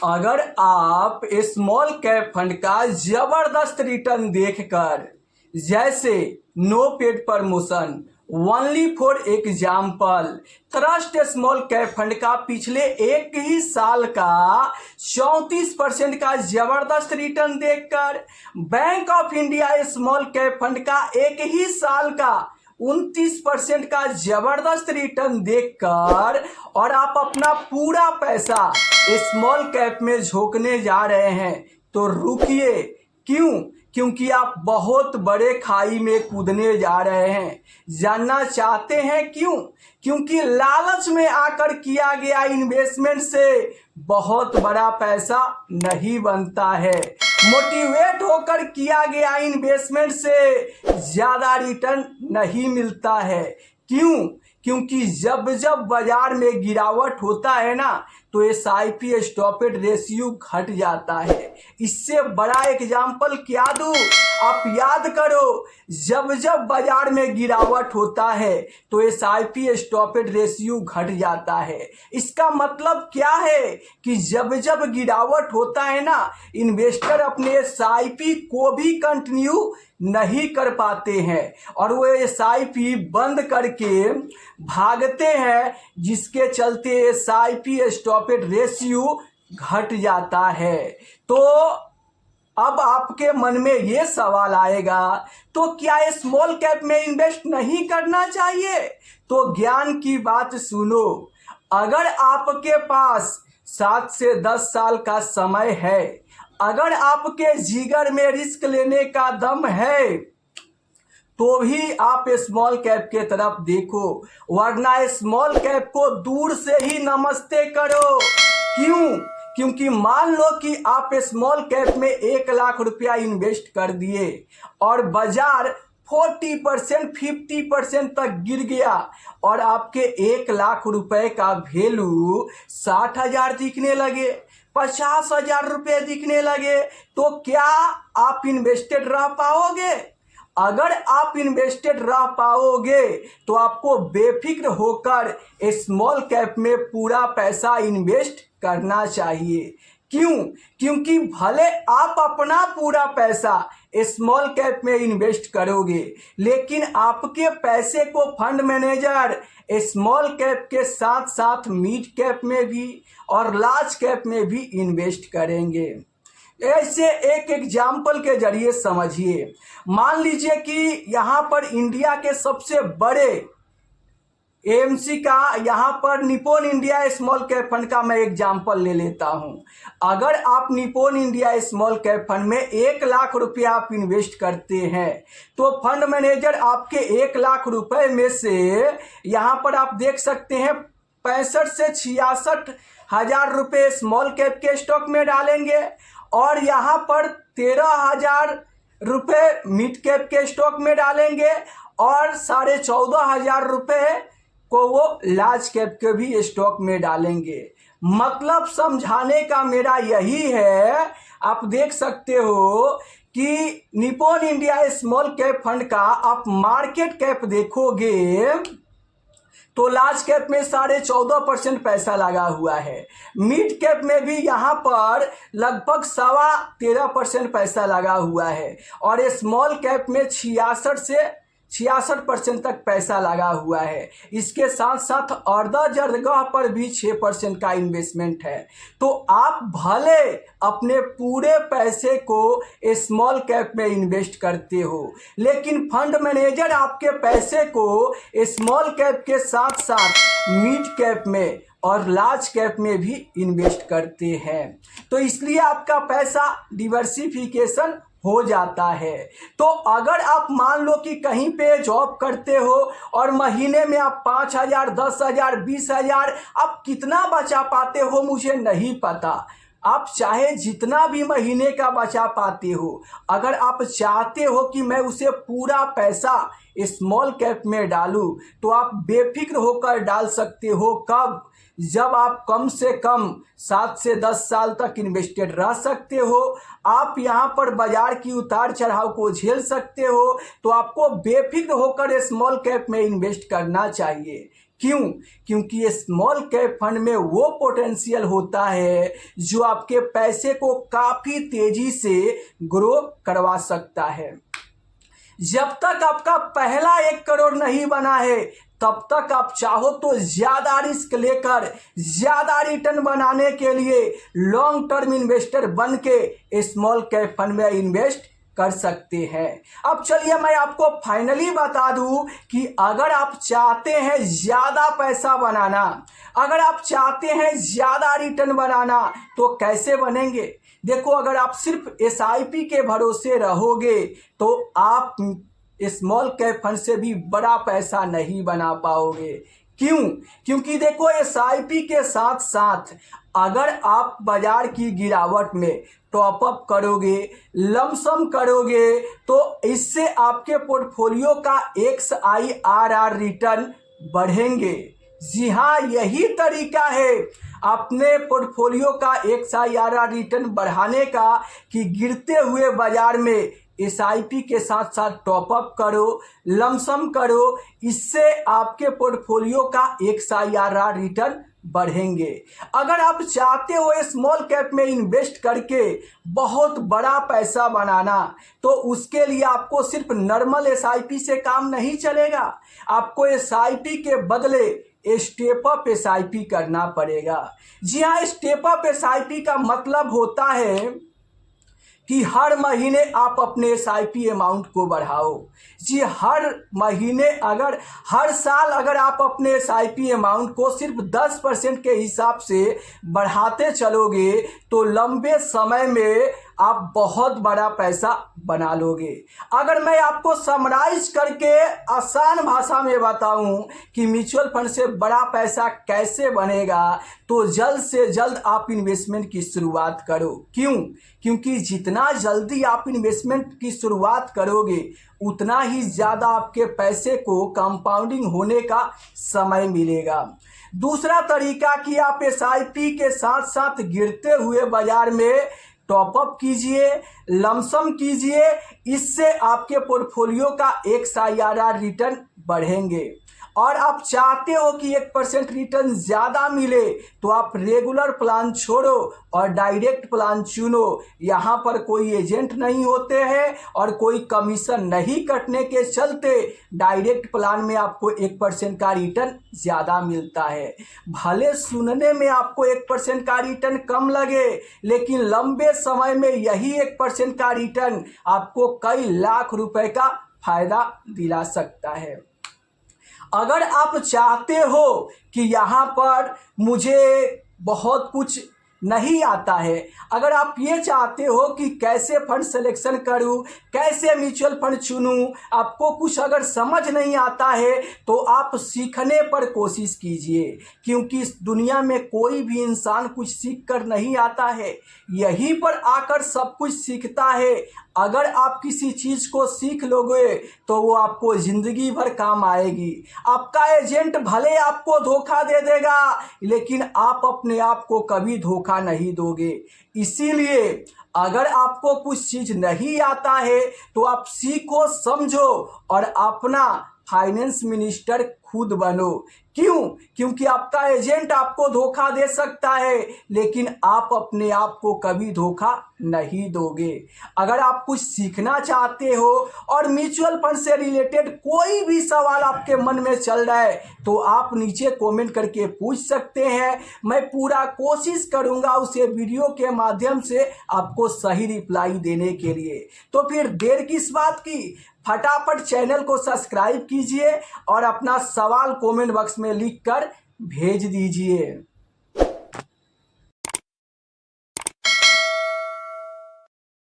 अगर आप small cap fund का जबरदस्त रिटर्न देखकर, जैसे no paid promotion, only for example, Trust small cap fund का पिछले एक ही साल का 34% का जबरदस्त रिटर्न देखकर, bank of India small cap fund का एक ही साल का 29% का जबरदस्त रिटर्न देखकर और आप अपना पूरा पैसा स्मॉल कैप में झोंकने जा रहे हैं, तो रुकिए। क्यों? क्योंकि आप बहुत बड़े खाई में कूदने जा रहे हैं। जानना चाहते हैं क्यों? क्योंकि लालच में आकर किया गया इन्वेस्टमेंट से बहुत बड़ा पैसा नहीं बनता है। मोटिवेट होकर किया गया इन्वेस्टमेंट से ज़्यादा रिटर्न नहीं मिलता है। क्यों? क्योंकि जब जब बाजार में गिरावट होता है ना, तो SIP स्टॉपेड रेशियो घट जाता है। इससे बड़ा एग्जाम्पल क्या दूँ? आप याद करो, जब जब बाजार में गिरावट होता है तो SIP स्टॉपेड रेशियो घट जाता है। इसका मतलब क्या है कि जब जब गिरावट होता है ना, इन्वेस्टर अपने SIP को भी कंटिन्यू नहीं कर पाते हैं और वो SIP बंद करके भागते हैं, जिसके चलते SIP स्टॉपेड रेशियो घट जाता है। तो अब आपके मन में ये सवाल आएगा, तो क्या स्मॉल कैप में इन्वेस्ट नहीं करना चाहिए? तो ज्ञान की बात सुनो। अगर आपके पास 7 से 10 साल का समय है, अगर आपके जिगर में रिस्क लेने का दम है, तो भी आप स्मॉल कैप के तरफ देखो, वरना स्मॉल कैप को दूर से ही नमस्ते करो। क्यों? क्योंकि मान लो कि आप स्मॉल कैप में 1 लाख रुपया इन्वेस्ट कर दिए और बाजार 40% 50% तक गिर गया और आपके 1 लाख रुपए का वैल्यू 60,000 दिखने लगे, 50,000 रुपये दिखने लगे, तो क्या आप इन्वेस्टेड रह पाओगे? अगर आप इन्वेस्टेड रह पाओगे तो आपको बेफिक्र होकर स्मॉल कैप में पूरा पैसा इन्वेस्ट करना चाहिए। क्यों? क्योंकि भले आप अपना पूरा पैसा स्मॉल कैप में इन्वेस्ट करोगे, लेकिन आपके पैसे को फंड मैनेजर स्मॉल कैप के साथ साथ मिड कैप में भी और लार्ज कैप में भी इन्वेस्ट करेंगे। ऐसे एक एग्जाम्पल के जरिए समझिए। मान लीजिए कि यहाँ पर इंडिया के सबसे बड़े AMC का, यहाँ पर Nippon India small cap fund का मैं एग्जाम्पल ले लेता हूँ। अगर आप Nippon India small cap fund में 1 लाख रुपया आप इन्वेस्ट करते हैं, तो फंड मैनेजर आपके 1 लाख रुपए में से यहाँ पर आप देख सकते हैं 65 से 66 हजार रुपये स्मॉल कैप के स्टॉक में डालेंगे और यहाँ पर 13,000 रुपये मिड कैप के स्टॉक में डालेंगे और 14,500 रुपये को वो लार्ज कैप के भी स्टॉक में डालेंगे। मतलब समझाने का मेरा यही है, आप देख सकते हो कि Nippon India small cap fund का आप मार्केट कैप देखोगे तो लार्ज कैप में 14.5% पैसा लगा हुआ है, मिड कैप में भी यहाँ पर लगभग 13.25% पैसा लगा हुआ है और स्मॉल कैप में 66 से 66% तक पैसा लगा हुआ है। इसके साथ साथ अर्धा जगह पर भी 6% का इन्वेस्टमेंट है। तो आप भले अपने पूरे पैसे को स्मॉल कैप में इन्वेस्ट करते हो, लेकिन फंड मैनेजर आपके पैसे को स्मॉल कैप के साथ साथ मिड कैप में और लार्ज कैप में भी इन्वेस्ट करते हैं। तो इसलिए आपका पैसा डिवर्सिफिकेशन हो जाता है। तो अगर आप मान लो कि कहीं पे जॉब करते हो और महीने में आप 5,000, 10,000, 20,000 आप कितना बचा पाते हो मुझे नहीं पता। आप चाहे जितना भी महीने का बचा पाते हो, अगर आप चाहते हो कि मैं उसे पूरा पैसा स्मॉल कैप में डालूं, तो आप बेफिक्र होकर डाल सकते हो। कब? जब आप कम से कम 7 से 10 साल तक इन्वेस्टेड रह सकते हो, आप यहाँ पर बाजार की उतार चढ़ाव को झेल सकते हो, तो आपको बेफिक्र होकर स्मॉल कैप में इन्वेस्ट करना चाहिए। क्यों? क्योंकि स्मॉल कैप फंड में वो पोटेंशियल होता है जो आपके पैसे को काफ़ी तेज़ी से ग्रो करवा सकता है। जब तक आपका पहला 1 करोड़ नहीं बना है तब तक आप चाहो तो ज़्यादा रिस्क लेकर ज़्यादा रिटर्न बनाने के लिए लॉन्ग टर्म इन्वेस्टर बन के स्मॉल कैप फंड में इन्वेस्ट कर सकते हैं। अब चलिए मैं आपको फाइनली बता दूं कि अगर आप चाहते हैं ज़्यादा पैसा बनाना, अगर आप चाहते हैं ज़्यादा रिटर्न बनाना तो कैसे बनेंगे। देखो, अगर आप सिर्फ SIP के भरोसे रहोगे तो आप स्मॉल कैप फंड से भी बड़ा पैसा नहीं बना पाओगे। क्यों? क्योंकि देखो, SIP के साथ साथ अगर आप बाजार की गिरावट में टॉपअप करोगे, लमसम करोगे, तो इससे आपके पोर्टफोलियो का XIRR रिटर्न बढ़ेंगे। जी हाँ, यही तरीका है अपने पोर्टफोलियो का XIRR रिटर्न बढ़ाने का कि गिरते हुए बाजार में SIP के साथ साथ टॉपअप करो, लमसम करो, इससे आपके पोर्टफोलियो का XIRR रिटर्न बढ़ेंगे। अगर आप चाहते हो स्मॉल कैप में इन्वेस्ट करके बहुत बड़ा पैसा बनाना तो उसके लिए आपको सिर्फ नॉर्मल SIP से काम नहीं चलेगा, आपको SIP के बदले स्टेप अप SIP करना पड़ेगा। जी हाँ, स्टेप अप SIP का मतलब होता है कि हर महीने आप अपने SIP अमाउंट को बढ़ाओ। जी, हर महीने हर साल अगर आप अपने SIP अमाउंट को सिर्फ 10% के हिसाब से बढ़ाते चलोगे तो लंबे समय में आप बहुत बड़ा पैसा बना लोगे। अगर मैं आपको समराइज करके आसान भाषा में बताऊं कि म्यूचुअल फंड से बड़ा पैसा कैसे बनेगा तो जल्द से जल्द आप इन्वेस्टमेंट की शुरुआत करो। क्यों? क्योंकि जितना जल्दी आप इन्वेस्टमेंट की शुरुआत करोगे उतना ही ज़्यादा आपके पैसे को कंपाउंडिंग होने का समय मिलेगा। दूसरा तरीका कि आप SIP के साथ साथ गिरते हुए बाजार में टॉपअप कीजिए, लमसम कीजिए, इससे आपके पोर्टफोलियो का XIRR रिटर्न बढ़ेंगे। और आप चाहते हो कि 1% रिटर्न ज़्यादा मिले तो आप रेगुलर प्लान छोड़ो और डायरेक्ट प्लान चुनो। यहाँ पर कोई एजेंट नहीं होते हैं और कोई कमीशन नहीं कटने के चलते डायरेक्ट प्लान में आपको 1% का रिटर्न ज़्यादा मिलता है। भले सुनने में आपको 1% का रिटर्न कम लगे लेकिन लंबे समय में यही 1% का रिटर्न आपको कई लाख रुपए का फायदा दिला सकता है। अगर आप चाहते हो कि यहाँ पर मुझे बहुत कुछ नहीं आता है, अगर आप ये चाहते हो कि कैसे फंड सिलेक्शन करूं, कैसे म्यूचुअल फंड चुनूं, आपको कुछ अगर समझ नहीं आता है तो आप सीखने पर कोशिश कीजिए। क्योंकि इस दुनिया में कोई भी इंसान कुछ सीख कर नहीं आता है, यहीं पर आकर सब कुछ सीखता है। अगर आप किसी चीज़ को सीख लोगे तो वो आपको ज़िंदगी भर काम आएगी। आपका एजेंट भले आपको धोखा दे देगा लेकिन आप अपने आप को कभी धोखा नहीं दोगे। इसीलिए अगर आपको कुछ चीज़ नहीं आता है तो आप सीखो, समझो और अपना फाइनेंस मिनिस्टर खुद बनो। क्यों? क्योंकि आपका एजेंट आपको धोखा दे सकता है लेकिन आप अपने आप को कभी धोखा नहीं दोगे। अगर आप कुछ सीखना चाहते हो और म्यूचुअल फंड से रिलेटेड कोई भी सवाल आपके मन में चल रहा है तो आप नीचे कमेंट करके पूछ सकते हैं। मैं पूरा कोशिश करूंगा उसे वीडियो के माध्यम से आपको सही रिप्लाई देने के लिए। तो फिर देर किस बात की, फटाफट चैनल को सब्सक्राइब कीजिए और अपना सवाल कमेंट बॉक्स में लिखकर भेज दीजिए।